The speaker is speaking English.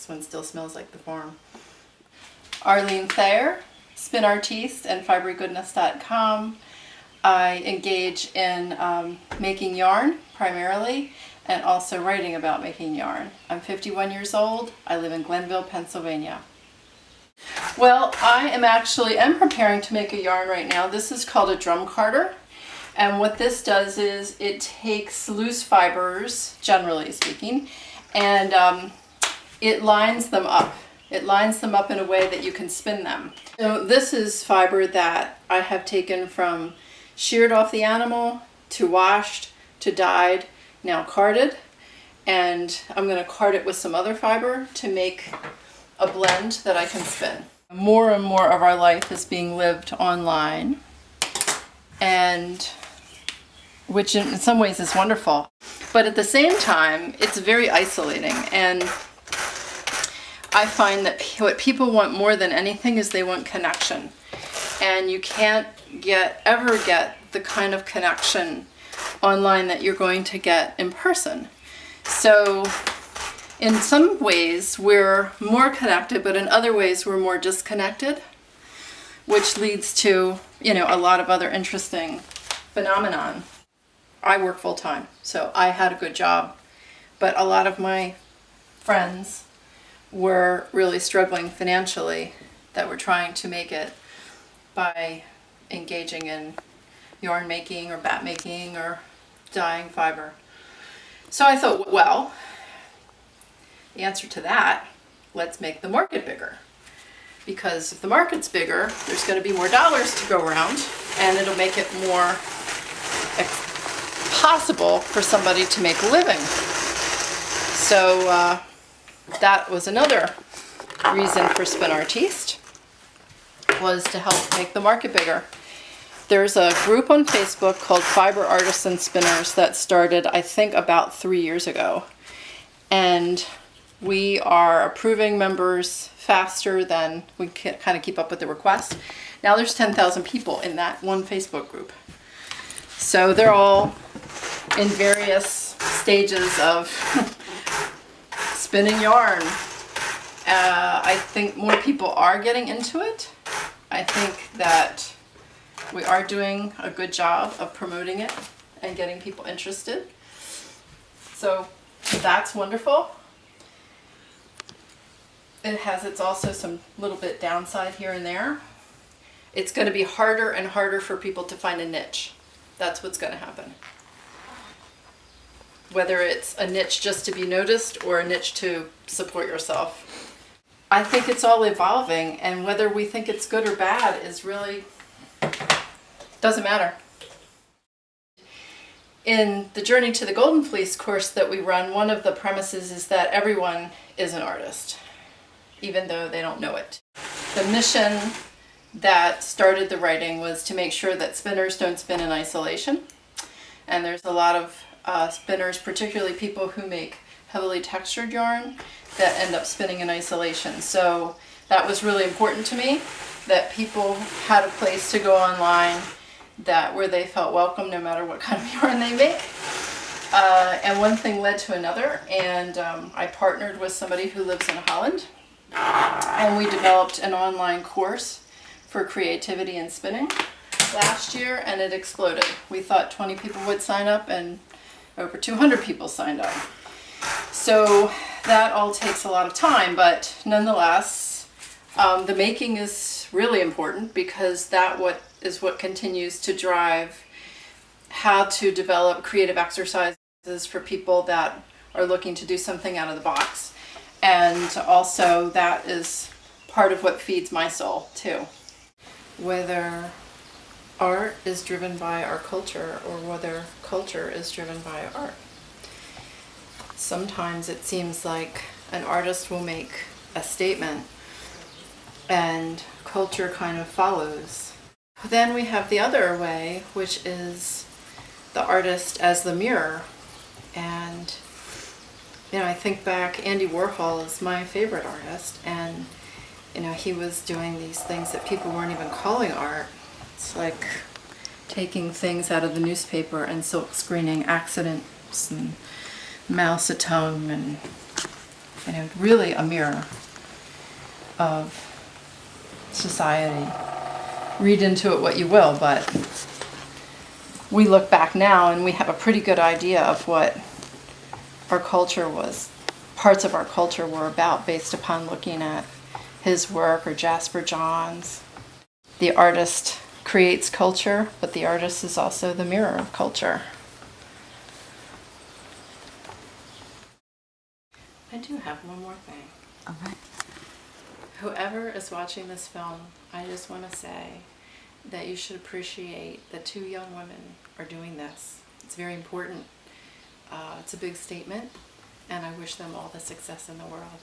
This one still smells like the farm. Arlene Thayer, spin artiste and fibergoodness.com. I engage in making yarn primarily, and also writing about making yarn. I'm 51 years old. I live in Glenville, Pennsylvania. Well, I am preparing to make a yarn right now. This is called a drum carder. And what this does is it takes loose fibers, generally speaking, and it lines them up. It lines them up in a way that you can spin them. So this is fiber that I have taken from sheared off the animal to washed to dyed, now carded, and I'm going to card it with some other fiber to make a blend that I can spin. More and more of our life is being lived online, and which in some ways is wonderful, but at the same time it's very isolating. And I find that what people want more than anything is they want connection, and you can't ever get the kind of connection online that you're going to get in person. So in some ways we're more connected, but in other ways we're more disconnected, which leads to, a lot of other interesting phenomenon. I work full time, so I had a good job, but a lot of my friends were really struggling financially that were trying to make it by engaging in yarn making or bat making or dyeing fiber. So I thought, well, the answer to that, let's make the market bigger. Because if the market's bigger, there's going to be more dollars to go around, and it'll make it more possible for somebody to make a living. So that was another reason for Spin Artiste, was to help make the market bigger. There's a group on Facebook called Fiber Artisan Spinners that started, I think, about 3 years ago. And we are approving members faster than we can kind of keep up with the requests. Now there's 10,000 people in that one Facebook group. So they're all in various stages of spinning yarn. I think more people are getting into it. I think that we are doing a good job of promoting it and getting people interested. So that's wonderful. It has also some little bit downside here and there. It's going to be harder and harder for people to find a niche. That's what's going to happen. Whether it's a niche just to be noticed or a niche to support yourself. I think it's all evolving, and whether we think it's good or bad is really doesn't matter. In the Journey to the Golden Fleece course that we run, one of the premises is that everyone is an artist, even though they don't know it. The mission that started the writing was to make sure that spinners don't spin in isolation. And there's a lot of spinners, particularly people who make heavily textured yarn, that end up spinning in isolation. So that was really important to me, that people had a place to go online where they felt welcome no matter what kind of yarn they make. And one thing led to another, and I partnered with somebody who lives in Holland, and we developed an online course for creativity and spinning last year, and it exploded. We thought 20 people would sign up, and over 200 people signed up. So that all takes a lot of time, but nonetheless, the making is really important, because that is what continues to drive how to develop creative exercises for people that are looking to do something out of the box. And also that is part of what feeds my soul too. Whether art is driven by our culture or whether culture is driven by art. Sometimes it seems like an artist will make a statement and culture kind of follows. Then we have the other way, which is the artist as the mirror. And I think back, Andy Warhol is my favorite artist, and he was doing these things that people weren't even calling art. It's like taking things out of the newspaper and silk screening accidents and mouse-a-tongue and and really a mirror of society. Read into it what you will, but we look back now and we have a pretty good idea of what our culture was, parts of our culture were about based upon looking at his work or Jasper John's. The artist creates culture, but the artist is also the mirror of culture. I do have one more thing. All right. Whoever is watching this film, I just want to say that you should appreciate that 2 young women are doing this. It's very important. It's a big statement, and I wish them all the success in the world.